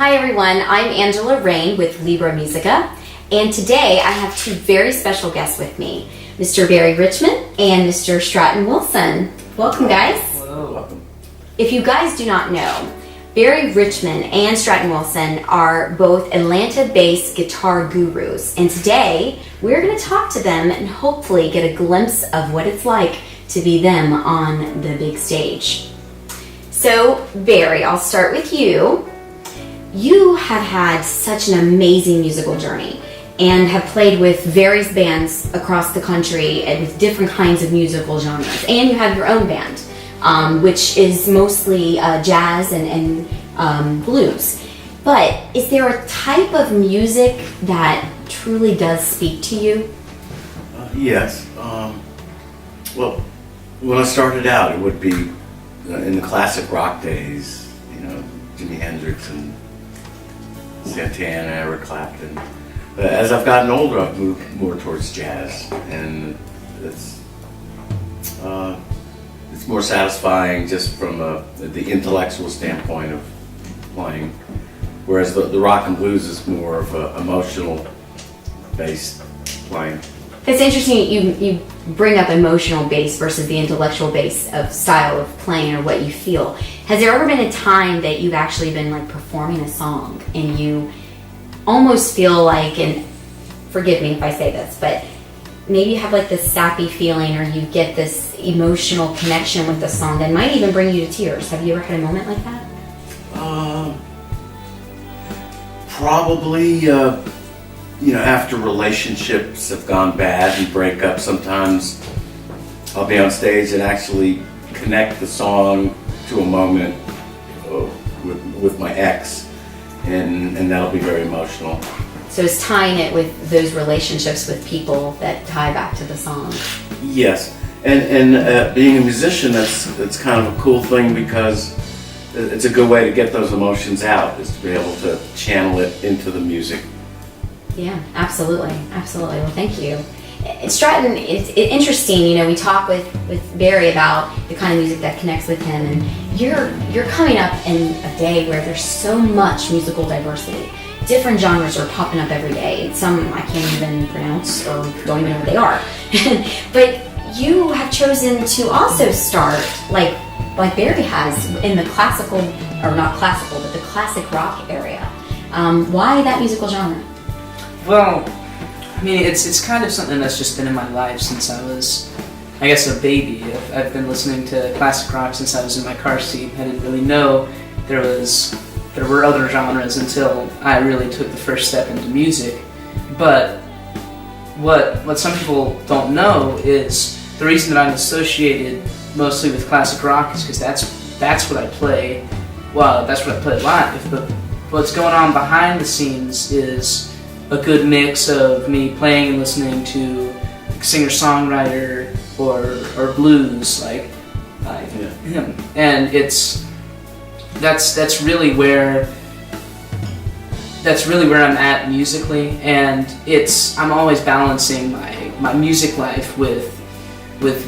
Hi everyone, I'm Angela Rain with Libra Musica, and today I have two very special guests with me, Mr. Barry Richmond and Mr. Stratton Wilson. Welcome, guys. Hello. Welcome. If you guys do not know, Barry Richmond and Stratton Wilson are both Atlanta-based guitar gurus, and today we're going to talk to them and hopefully get a glimpse of what it's like to be them on the big stage. So, Barry, I'll start with you. You have had such an amazing musical journey and have played with various bands across the country and with different kinds of musical genres. And you have your own band, which is mostly jazz and blues. But is there a type of music that truly does speak to you? Yes. Well, when I started out, it would be in the classic rock days, you know, Jimi Hendrix and Santana, Eric Clapton. But as I've gotten older, I've moved more towards jazz, and it's more satisfying just from the intellectual standpoint of playing, whereas the rock and blues is more of an emotional based playing. It's interesting you bring up emotional base versus the intellectual base of style of playing or what you feel. Has there ever been a time that you've actually been like performing a song and you almost feel like, and forgive me if I say this, but maybe you have like this sappy feeling or you get this emotional connection with the song that might even bring you to tears? Have you ever had a moment like that? Probably, after relationships have gone bad and break up, sometimes I'll be on stage and actually connect the song to a moment with my ex, and that'll be very emotional. So it's tying it with those relationships with people that tie back to the song. Yes, and being a musician, that's kind of a cool thing because it's a good way to get those emotions out, is to be able to channel it into the music. Yeah, absolutely. Well, thank you. Stratton, it's interesting, we talk with Barry about the kind of music that connects with him, and you're coming up in a day where there's so much musical diversity. Different genres are popping up every day. Some I can't even pronounce or don't even know what they are. But you have chosen to also start, like Barry has, in the classical, or not classical, but the classic rock area. Why that musical genre? Well, I mean, it's kind of something that's just been in my life since I was, I guess, a baby. I've been listening to classic rock since I was in my car seat. I didn't really know there were other genres until I really took the first step into music. But what some people don't know is the reason that I'm associated mostly with classic rock is because that's what I play. Well, that's what I play live. But what's going on behind the scenes is a good mix of me playing and listening to singer-songwriter or blues like him, and that's really where I'm at musically, and I'm always balancing my music life with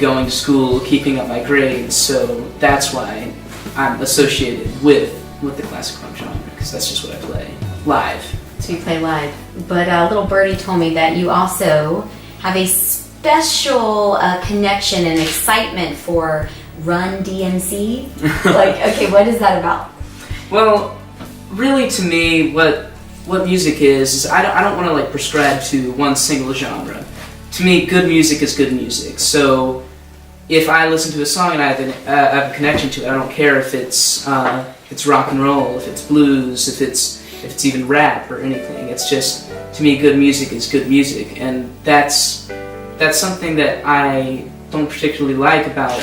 going to school, keeping up my grades, so that's why I'm associated with the classic rock genre, because that's just what I play live. So you play live. But little birdie told me that you also have a special connection and excitement for Run DMC. Okay, what is that about? Well, really, to me, what music is I don't want to prescribe to one single genre. To me, good music is good music. So if I listen to a song and I have a connection to it, I don't care if it's rock and roll, if it's blues, if it's even rap or anything. It's just, to me, good music is good music, and that's something that I don't particularly like about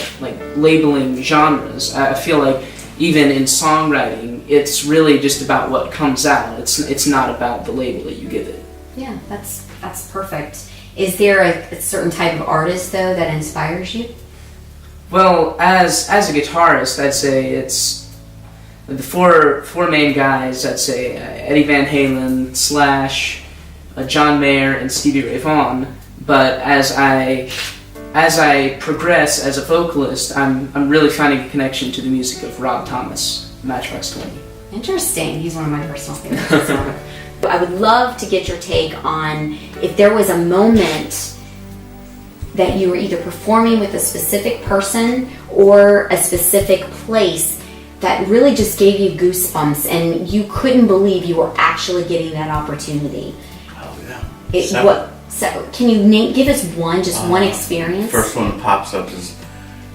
labeling genres. I feel like even in songwriting, it's really just about what comes out. It's not about the label that you give it. Yeah, that's perfect. Is there a certain type of artist though that inspires you? Well, as a guitarist, I'd say it's the four main guys. I'd say Eddie Van Halen, Slash, John Mayer, and Stevie Ray Vaughan. But as I progress as a vocalist, I'm really finding a connection to the music of Rob Thomas, Matchbox 20. Interesting. He's one of my personal favorites as well. I would love to get your take on if there was a moment that you were either performing with a specific person or a specific place that really just gave you goosebumps and you couldn't believe you were actually getting that opportunity. Oh yeah. So can you give us one experience? First one that pops up is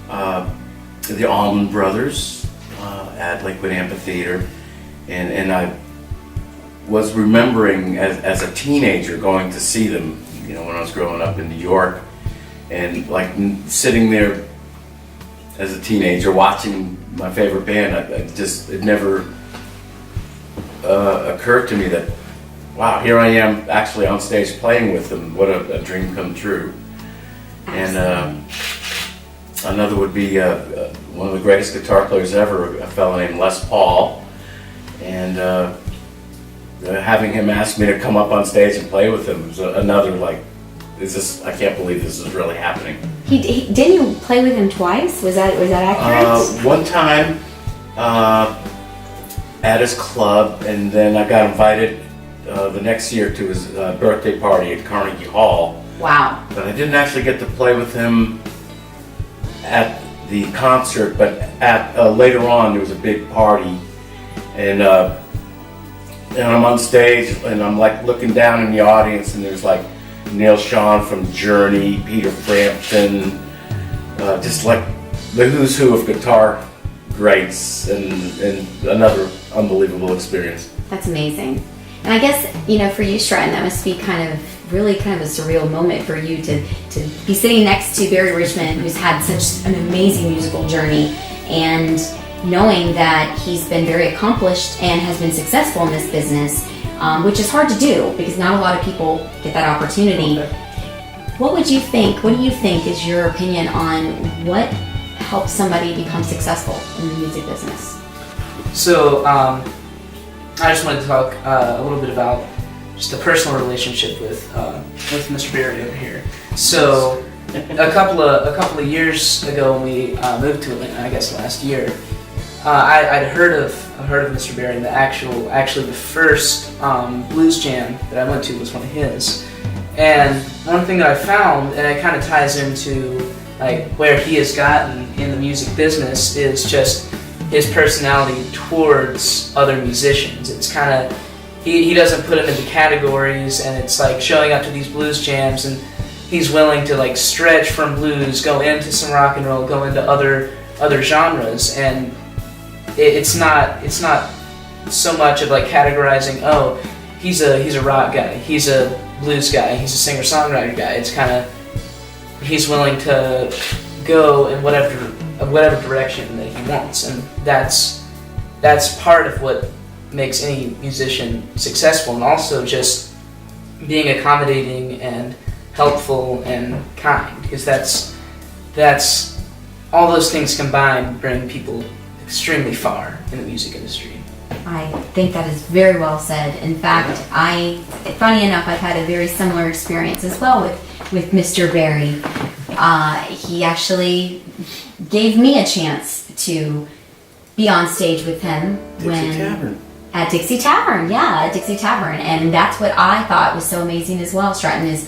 the Allman Brothers at Lakewood Amphitheater, and I was remembering as a teenager going to see them, when I was growing up in New York, and like sitting there as a teenager watching my favorite band. It never occurred to me that, wow, here I am actually on stage playing with them. What a dream come true. And another would be one of the greatest guitar players ever, a fellow named Les Paul, and having him ask me to come up on stage and play with him was another, like, I can't believe this is really happening. Didn't you play with him twice? Was that accurate? One time at his club, and then I got invited the next year to his birthday party at Carnegie Hall. Wow. But I didn't actually get to play with him at the concert, but later on there was a big party, and I'm on stage, and I'm like looking down in the audience, and there's like Neil Schon from Journey, Peter Frampton, just like the who's who of guitar greats, and another unbelievable experience. That's amazing. And I guess, for you, Stratton, that must be really kind of a surreal moment for you to be sitting next to Barry Richmond, who's had such an amazing musical journey, and knowing that he's been very accomplished and has been successful in this business, which is hard to do because not a lot of people get that opportunity. What do you think is your opinion on what helps somebody become successful in the music business? So, I just wanted to talk a little bit about just the personal relationship with Mr. Barry over here. So, a couple of years ago when we moved to Atlanta, I guess last year, I'd heard of Mr. Barry. And actually the first blues jam that I went to was one of his. And one thing that I found, and it kind of ties into like where he has gotten in the music business, is just his personality towards other musicians. It's kind of, he doesn't put them into categories, and it's like showing up to these blues jams, and he's willing to like stretch from blues, go into some rock and roll, go into other genres, and it's not so much of like categorizing, oh, he's a rock guy, he's a blues guy, he's a singer-songwriter guy. It's kind of, he's willing to go in whatever direction that he wants, and that's part of what makes any musician successful, and also just being accommodating and helpful and kind, because that's all those things combined bring people extremely far in the music industry. I think that is very well said. In fact, funny enough, I've had a very similar experience as well with Mr. Barry. He actually gave me a chance to be on stage with him at Dixie Tavern. Yeah, at Dixie Tavern. And that's what I thought was so amazing as well, Stratton, is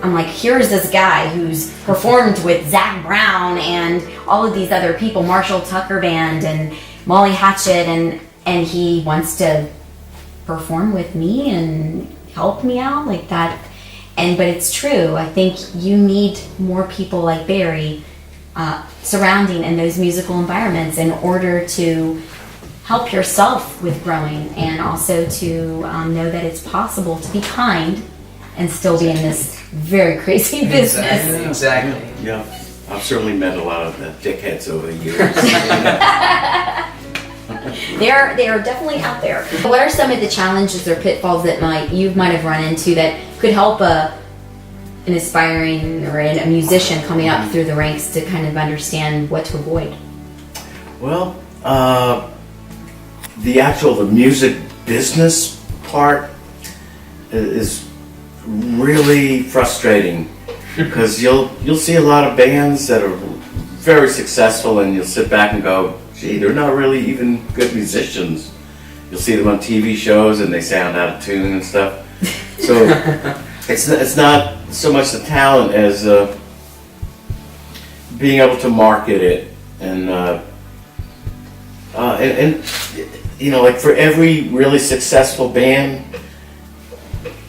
I'm like, here's this guy who's performed with Zac Brown and all of these other people, Marshall Tucker Band and Molly Hatchet, and he wants to perform with me and help me out like that. But it's true. I think you need more people like Barry surrounding in those musical environments in order to help yourself with growing, and also to know that it's possible to be kind and still be in this very crazy business. Exactly. Yeah, I've certainly met a lot of dickheads over the years. They are definitely out there. What are some of the challenges or pitfalls that you might have run into that could help an aspiring or a musician coming up through the ranks to kind of understand what to avoid? Well, the music business part is really frustrating, because you'll see a lot of bands that are very successful, and you'll sit back and go, gee, they're not really even good musicians. You'll see them on TV shows and they sound out of tune and stuff. So it's not so much the talent as being able to market it and you know, like for every really successful band,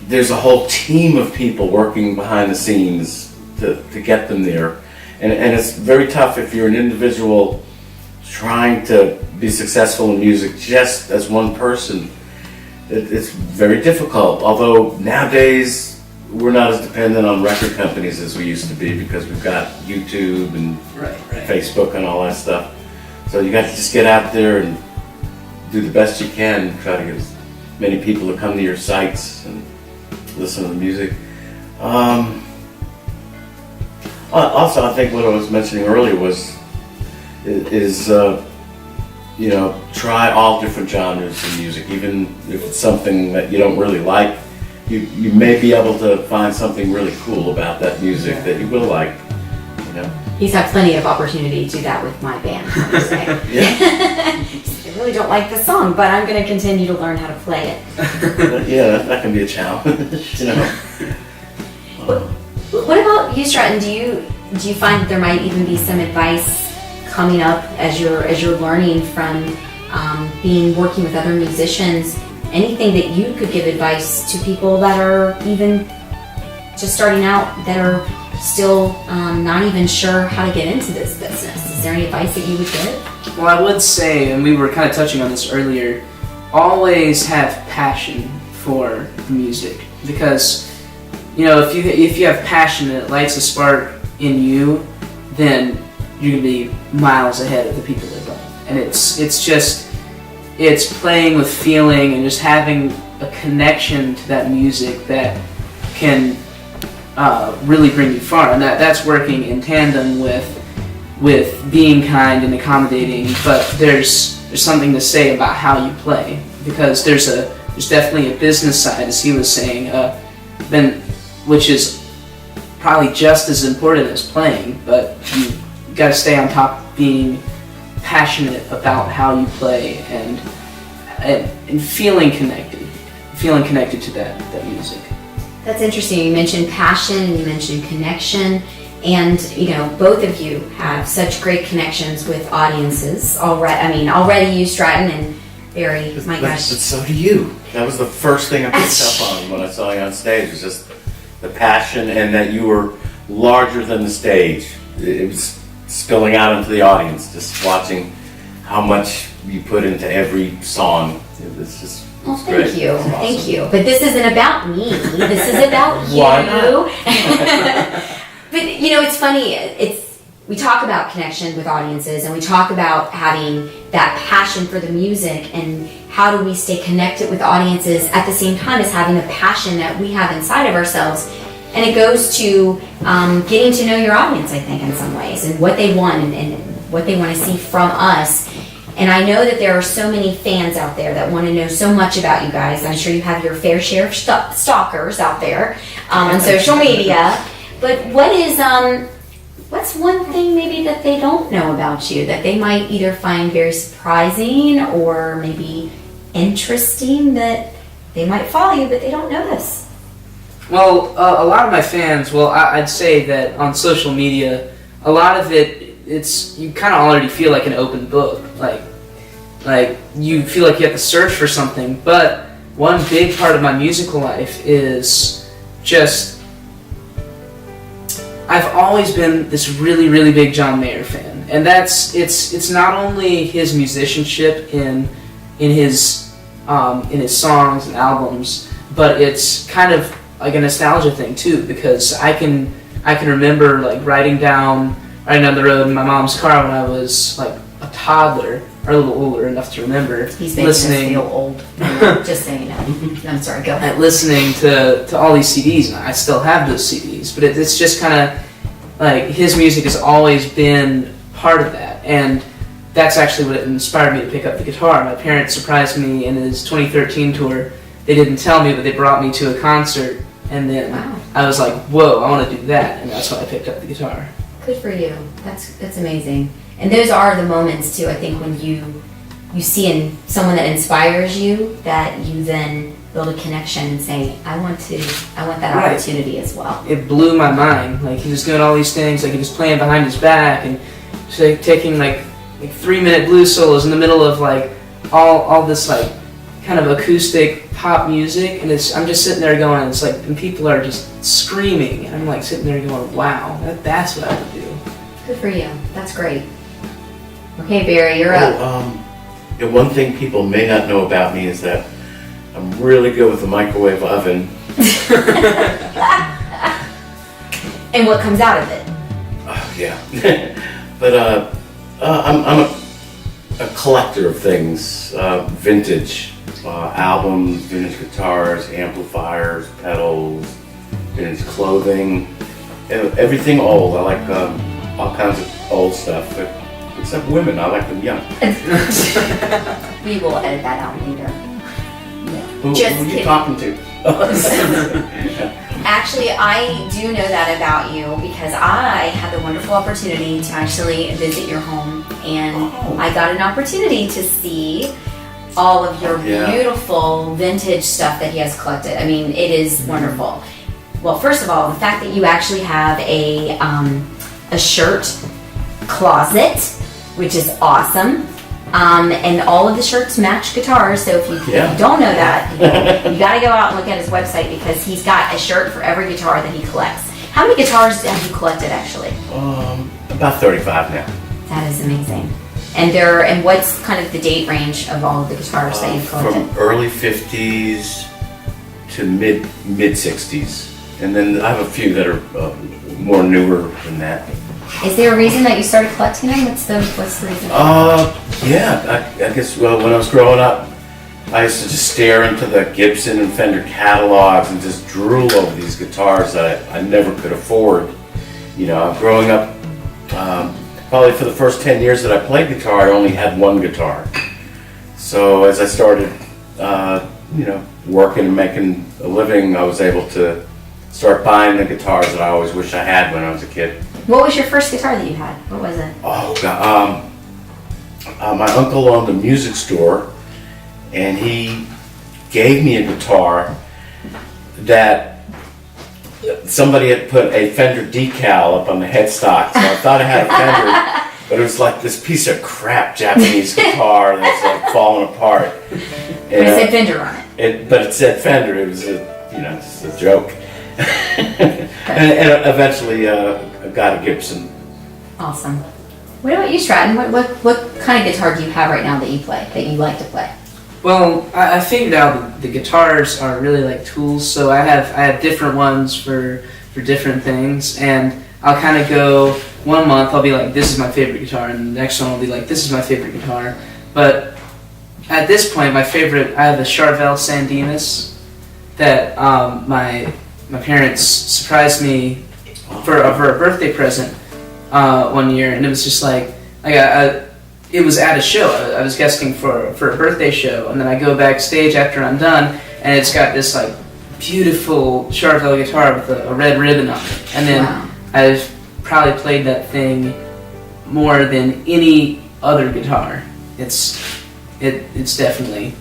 there's a whole team of people working behind the scenes to get them there. And it's very tough if you're an individual trying to be successful in music just as one person. It's very difficult, although nowadays we're not as dependent on record companies as we used to be because we've got YouTube and Facebook and all that stuff. So you got to just get out there and do the best you can, try to get as many people to come to your sites and listen to the music. Also, I think what I was mentioning earlier is you know, try all different genres of music, even if it's something that you don't really like. You may be able to find something really cool about that music that you will like. You know. He's had plenty of opportunity to do that with my band, I would say. I really don't like the song, but I'm going to continue to learn how to play it. Yeah, that can be a challenge. You know. What about you, Stratton? Do you find that there might even be some advice coming up as you're learning from working with other musicians? Anything that you could give advice to people that are even just starting out, that are still not even sure how to get into this business? Is there any advice that you would give? Well, I would say, and we were kind of touching on this earlier, always have passion for the music, because you know, if you have passion and it lights a spark in you, then you're gonna be miles ahead of the people that don't. And it's playing with feeling and just having a connection to that music that can really bring you far. And that's working in tandem with being kind and accommodating. But there's something to say about how you play, because there's definitely a business side, as he was saying, which is probably just as important as playing, but you got to stay on top of being passionate about how you play and feeling connected to that music. That's interesting. You mentioned passion and you mentioned connection, and you know, both of you have such great connections with audiences already. I mean, already you, Stratton, and Barry. My gosh. But so do you. That was the first thing I picked up on when I saw you on stage, was just the passion, and that you were larger than the stage. It was spilling out into the audience, just watching how much you put into every song. It's just Well, it's thank great. you, It's awesome. thank you. But this isn't about me. This is about you. Why not? But you know, it's funny. We talk about connection with audiences, and we talk about having that passion for the music, and how do we stay connected with audiences at the same time as having the passion that we have inside of ourselves. And it goes to getting to know your audience, I think, in some ways, and what they want and what they want to see from us. And I know that there are so many fans out there that want to know so much about you guys. I'm sure you have your fair share of stalkers out there on social media. But what's one thing maybe that they don't know about you that they might either find very surprising or maybe interesting, that they might follow you but they don't notice? Well, a lot of my fans, I'd say that on social media, a lot of it's you kind of already feel like an open book. Like you feel like you have to search for something. But one big part of my musical life is just, I've always been this really, really big John Mayer fan. And it's not only his musicianship in his songs and albums, but it's kind of like a nostalgia thing too, because I can remember like riding down the road in my mom's car when I was like a toddler, or a little older enough to remember. He's making us feel old. Just so you know. I'm sorry, go ahead. Listening to all these CDs, and I still have those CDs, but it's just kind of like his music has always been part of that, and that's actually what inspired me to pick up the guitar. My parents surprised me in his 2013 tour. They didn't tell me, but they brought me to a concert, and then I was like, whoa, I want to do that, and that's when I picked up the guitar. Good for you. That's amazing. And those are the moments too, I think, when you you see in someone that inspires you, that you then build a connection and say, I want that Right. opportunity as well. It blew my mind. Like, he was doing all these things, like he was playing behind his back and just, like, taking like 3-minute blues solos in the middle of like all this like kind of acoustic pop music, and I'm just sitting there going, it's like, and people are just screaming, and I'm like sitting there going, wow, that's what I would do. Good for you. That's great. Okay, Barry, you're up. Yeah, one thing people may not know about me is that I'm really good with the microwave oven. And what comes out of it? Yeah. But I'm a collector of things, vintage albums, vintage guitars, amplifiers, pedals, vintage clothing, everything old. I like all kinds of old stuff, but except women, I like them young. We will edit that out later. Who Just are you kidding. talking to? Actually, I do know that about you because I had the wonderful opportunity to actually visit your home, and Oh. I got an opportunity to see all of your Yeah. beautiful vintage stuff that he has collected. I mean, it is wonderful. Well, first of all, the fact that you actually have a shirt closet, which is awesome. And all of the shirts match guitars, so if you don't know that, you gotta go out and look at his website because he's got a shirt for every guitar that he collects. How many guitars have you collected actually? About 35 now. That is amazing. And what's kind of the date range of all of the guitars that you've collected? From early 50s to mid 60s, and then I have a few that are more newer than that. Is there a reason that you started collecting them? What's the reason? Yeah, I guess when I was growing up, I used to just stare into the Gibson and Fender catalogs and just drool over these guitars that I never could afford. You know, growing up, probably for the first 10 years that I played guitar, I only had one guitar. So as I started, working and making a living, I was able to start buying the guitars that I always wished I had when I was a kid. What was your first guitar that you had? What was it? Oh God! My uncle owned a music store, and he gave me a guitar that somebody had put a Fender decal up on the headstock. So I thought I had a Fender, but it was like this piece of crap Japanese guitar that's like falling apart. But it said Fender on it. But it said Fender. It was it's a joke. and eventually I got a Gibson. Awesome. What about you, Stratton? What kind of guitar do you have right now that you play, that you like to play? Well, I figured out that the guitars are really like tools, so I have different ones for different things, and I'll kind of go 1 month, I'll be like, this is my favorite guitar, and the next one I'll be like, this is my favorite guitar. But at this point, I have a Charvel San Dimas that my parents surprised me for a birthday present 1 year, and it was just like it was at a show. I was guesting for a birthday show, and then I go backstage after I'm done, and it's got this like beautiful Charvel guitar with a red ribbon on it, and then Wow. I've probably played that thing more than any other guitar. It's definitely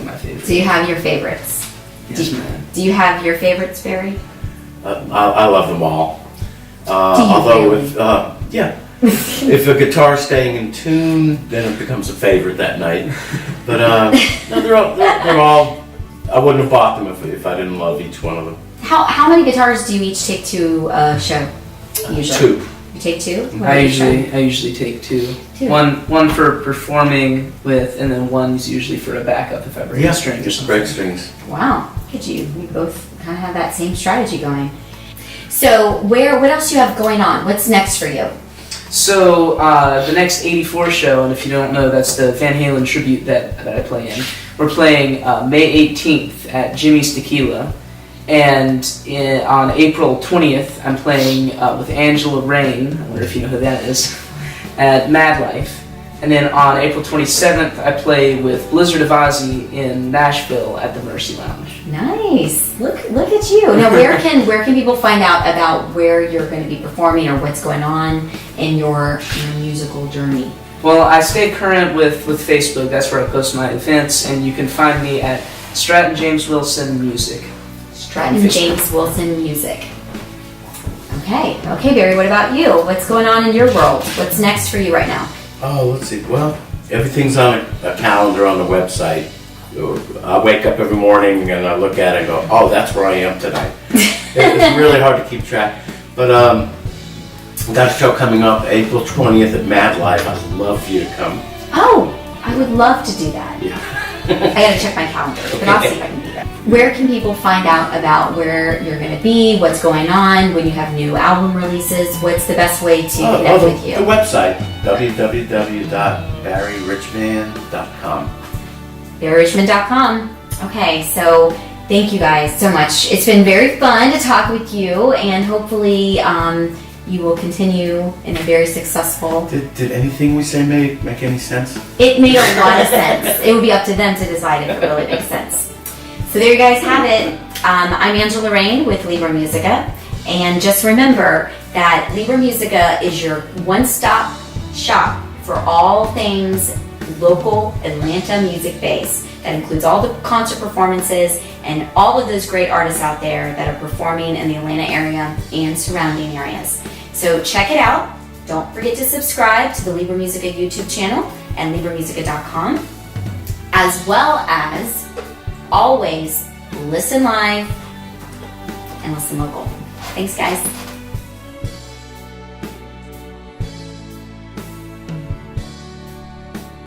my favorite. So you have your favorites. Yes, ma'am. Do you have your favorites, Barry? I love them all. Do you Although really? if a guitar's staying in tune, then it becomes a favorite that night. But no, they're all. I wouldn't have bought them if I didn't love each one of them. How many guitars do you each take to a show? Usually. 2. You take 2? What I about you, usually take 2. Two. One for performing with, and then one's usually for a backup if I bring a string or just something. break strings. Stratton? Wow, look at you. We both kind of have that same strategy going. So what else do you have going on? What's next for you? So the next 84 show, and if you don't know, that's the Van Halen tribute that I play in. We're playing May 18th at Jimmy's Tequila, and on April 20th I'm playing with Angela Rain, I wonder if you know who that is, at Mad Life. And then on April 27th I play with Blizzard of Ozzy in Nashville at the Mercy Lounge. Nice. Look at you. Now, where can people find out about where you're going to be performing or what's going on in your musical journey? Well, I stay current with Facebook. That's where I post my events, and you can find me at Stratton James Wilson Music. Stratton James Wilson Music. Okay, Barry, what about you? What's going on in your world? What's next for you right now? Oh, let's see. Well, everything's on a calendar on the website. I wake up every morning and I look at it and go, oh, that's where I am tonight. It's really hard to keep track. But we've got a show coming up April 20th at Mad Life. I'd love for you to come. Oh, I would love to do that. Yeah. I gotta check my calendar, but I'll see if I can do that. Where can people find out about where you're gonna be, what's going on, when you have new album releases? What's the best way to connect with you? The website, www.barryrichman.com. BarryRichman.com. Okay, so thank you guys so much. It's been very fun to talk with you, and hopefully you will continue in a very successful... Did anything we say make any sense? It made a lot of sense. It would be up to them to decide if it really makes sense. So there you guys have it. I'm Angela Rain with Libra Musica, and just remember that Libra Musica is your one-stop shop for all things local Atlanta music base. That includes all the concert performances and all of those great artists out there that are performing in the Atlanta area and surrounding areas. So check it out. Don't forget to subscribe to the Libra Musica YouTube channel and libramusica.com, as well as always listen live and listen local. Thanks, guys.